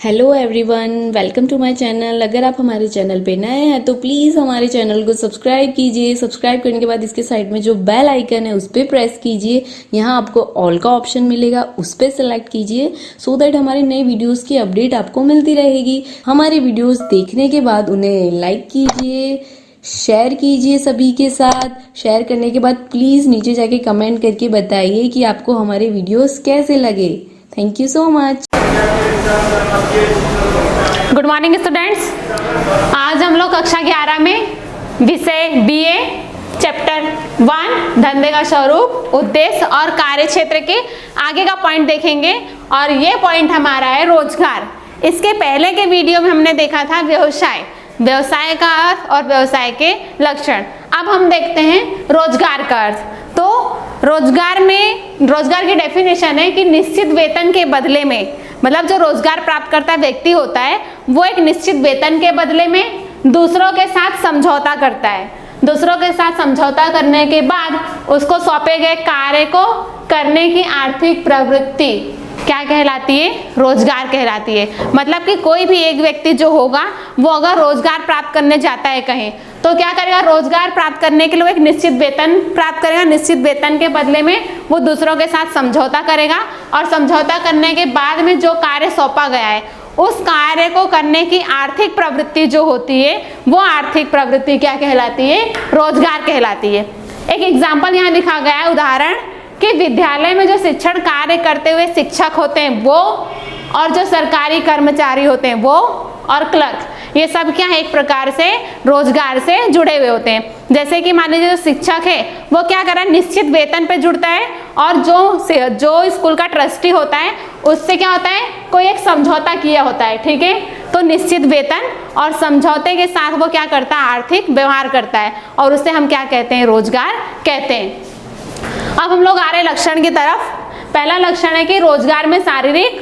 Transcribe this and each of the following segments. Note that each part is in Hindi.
Hello everyone, welcome to my channel. अगर आप हमारे चैनल पे नए हैं तो प्लीज़ हमारे चैनल को सब्सक्राइब कीजिए। सब्सक्राइब करने के बाद इसके साइड में जो बेल आइकन है उस पर प्रेस कीजिए। यहाँ आपको ऑल का ऑप्शन मिलेगा, उस पर सेलेक्ट कीजिए सो दैट हमारे नए वीडियोस की अपडेट आपको मिलती रहेगी। हमारे वीडियोस देखने के बाद उन्हें लाइक कीजिए, शेयर कीजिए सभी के साथ। शेयर करने के बाद प्लीज़ नीचे जाके कमेंट करके बताइए कि आपको हमारे वीडियोस कैसे लगे। Thank you so much. Good morning students. आज हम लोग कक्षा 11 में विषय बीए चैप्टर 1 धंधे का स्वरूप, उद्देश्य और कार्य क्षेत्र के आगे का पॉइंट देखेंगे और ये पॉइंट हमारा है रोजगार। इसके पहले के वीडियो में हमने देखा था व्यवसाय, व्यवसाय का अर्थ और व्यवसाय के लक्षण। अब हम देखते हैं रोजगार का अर्थ। तो रोजगार की डेफिनेशन है कि निश्चित वेतन के बदले में, मतलब जो रोजगार प्राप्त करता व्यक्ति होता है वो एक निश्चित वेतन के बदले में दूसरों के साथ समझौता करता है। दूसरों के साथ समझौता करने के बाद उसको सौंपे गए कार्य को करने की आर्थिक प्रवृत्ति क्या कहलाती है? रोजगार कहलाती है। मतलब कि कोई भी एक व्यक्ति जो होगा वो अगर रोजगार प्राप्त करने जाता है कहीं, तो क्या करेगा? रोजगार प्राप्त करने के लिए वो एक निश्चित वेतन प्राप्त करेगा। निश्चित वेतन के बदले में वो दूसरों के साथ समझौता करेगा और समझौता करने के बाद में जो कार्य सौंपा गया है उस कार्य को करने की आर्थिक प्रवृत्ति जो होती है वो आर्थिक प्रवृत्ति क्या कहलाती है? रोजगार कहलाती है। एक एग्जाम्पल यहाँ लिखा गया है, उदाहरण कि विद्यालय में जो शिक्षण कार्य करते हुए शिक्षक होते हैं वो, और जो सरकारी कर्मचारी होते हैं वो, और क्लर्क, ये सब क्या है? एक प्रकार से रोजगार से जुड़े हुए होते हैं। जैसे कि मान लीजिए जो शिक्षक है वो क्या कर रहा है? निश्चित वेतन पे जुड़ता है, और जो स्कूल का ट्रस्टी होता है उससे क्या होता है? कोई एक समझौता किया होता है, ठीक है। तो निश्चित वेतन और समझौते के साथ वो क्या करता है? आर्थिक व्यवहार करता है, और उससे हम क्या कहते हैं? रोजगार कहते हैं। अब हम लोग आ रहे लक्षण की तरफ। पहला लक्षण है कि रोजगार में शारीरिक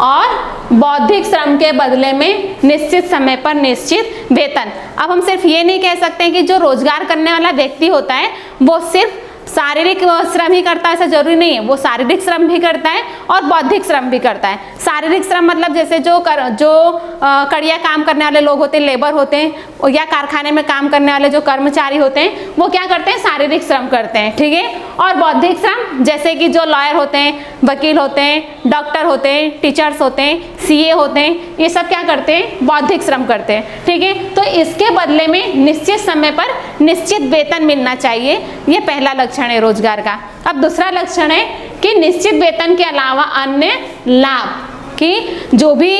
और बौद्धिक श्रम के बदले में निश्चित समय पर निश्चित वेतन। अब हम सिर्फ ये नहीं कह सकते कि जो रोजगार करने वाला व्यक्ति होता है वो सिर्फ शारीरिक श्रम ही करता है, ऐसा जरूरी नहीं है। वो शारीरिक श्रम भी करता है और बौद्धिक श्रम भी करता है। शारीरिक श्रम मतलब जैसे जो कड़िया काम करने वाले लोग होते हैं, लेबर होते हैं, या कारखाने में काम करने वाले जो कर्मचारी होते हैं वो क्या करते हैं? शारीरिक श्रम करते हैं, ठीक है। और बौद्धिक श्रम जैसे कि जो लॉयर होते हैं, वकील होते हैं, डॉक्टर होते हैं, टीचर्स होते हैं, सीए होते हैं, ये सब क्या करते हैं? बौद्धिक श्रम करते हैं, ठीक है। तो इसके बदले में निश्चित समय पर निश्चित वेतन मिलना चाहिए, ये पहला लक्षण है रोजगार का। अब दूसरा लक्षण है कि निश्चित वेतन के अलावा अन्य लाभ, कि जो भी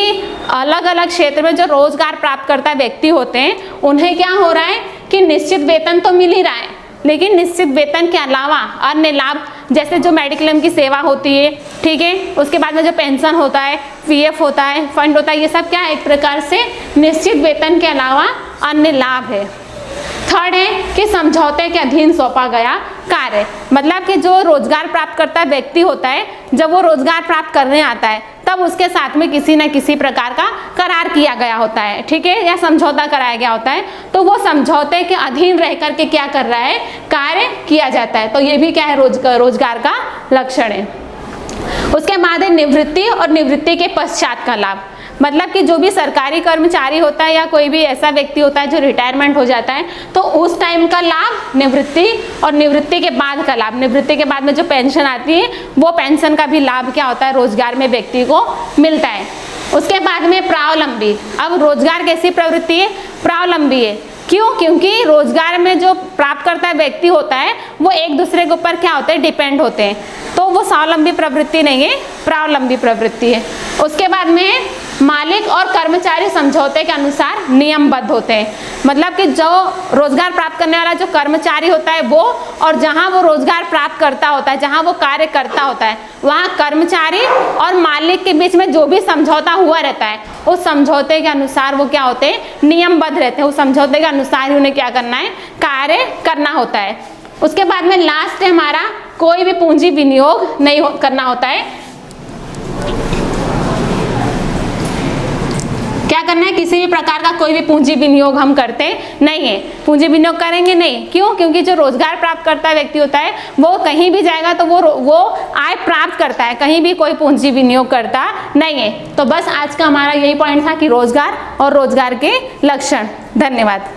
अलग अलग क्षेत्र में जो रोजगार प्राप्त करता व्यक्ति होते हैं उन्हें क्या हो रहा है कि निश्चित वेतन तो मिल ही रहा है, लेकिन निश्चित वेतन के अलावा अन्य लाभ, जैसे जो मेडिक्लेम की सेवा होती है, ठीक है, उसके बाद में जो पेंशन होता है, पीएफ होता है, फंड होता है, ये सब क्या है? एक प्रकार से निश्चित वेतन के अलावा अन्य लाभ है। थर्ड है कि समझौते के अधीन सौंपा गया कार्य, मतलब कि जो रोजगार प्राप्त करता व्यक्ति होता है जब वो रोजगार प्राप्त करने आता है तब उसके साथ में किसी न किसी प्रकार का करार किया गया होता है, ठीक है, या समझौता कराया गया होता है। तो वो समझौते के अधीन रह करके क्या कर रहा है? कार्य किया जाता है। तो ये भी क्या है? रोजगार का लक्षण है। उसके बाद है निवृत्ति और निवृत्ति के पश्चात का लाभ, मतलब कि जो भी सरकारी कर्मचारी होता है या कोई भी ऐसा व्यक्ति होता है जो रिटायरमेंट हो जाता है तो उस टाइम का लाभ निवृत्ति, और निवृत्ति के बाद का लाभ, निवृत्ति के बाद में जो पेंशन आती है वो पेंशन का भी लाभ क्या होता है? रोजगार में व्यक्ति को मिलता है। उसके बाद में प्रावलंबी। अब रोजगार कैसी प्रवृत्ति है? प्रावलंबी है। क्यों? क्योंकि रोजगार में जो प्राप्त करता व्यक्ति होता है वो एक दूसरे के ऊपर क्या होते हैं? डिपेंड होते हैं। तो वो स्वावलंबी प्रवृत्ति नहीं है, प्रावलंबी प्रवृत्ति है। उसके बाद में मालिक और कर्मचारी समझौते के अनुसार नियमबद्ध होते हैं, मतलब कि जो रोजगार प्राप्त करने वाला जो कर्मचारी होता है वो, और जहां वो रोजगार प्राप्त करता होता है, जहां वो कार्य करता होता है, वहां कर्मचारी और मालिक के बीच में जो भी समझौता हुआ रहता है उस समझौते के अनुसार वो क्या होते हैं? नियमबद्ध रहते हैं। उस समझौते के अनुसार ही उन्हें क्या करना है? कार्य करना होता है। उसके बाद में लास्ट है हमारा, कोई भी पूंजी विनियोग नहीं करना होता है। क्या करना है, किसी भी प्रकार का कोई भी पूंजी विनियोग हम करते नहीं है। पूंजी विनियोग करेंगे नहीं, क्यों? क्योंकि जो रोजगार प्राप्त करता व्यक्ति होता है वो कहीं भी जाएगा तो वो आय प्राप्त करता है, कहीं भी कोई पूंजी विनियोग करता नहीं है। तो बस आज का हमारा यही पॉइंट था कि रोजगार और रोजगार के लक्षण। धन्यवाद।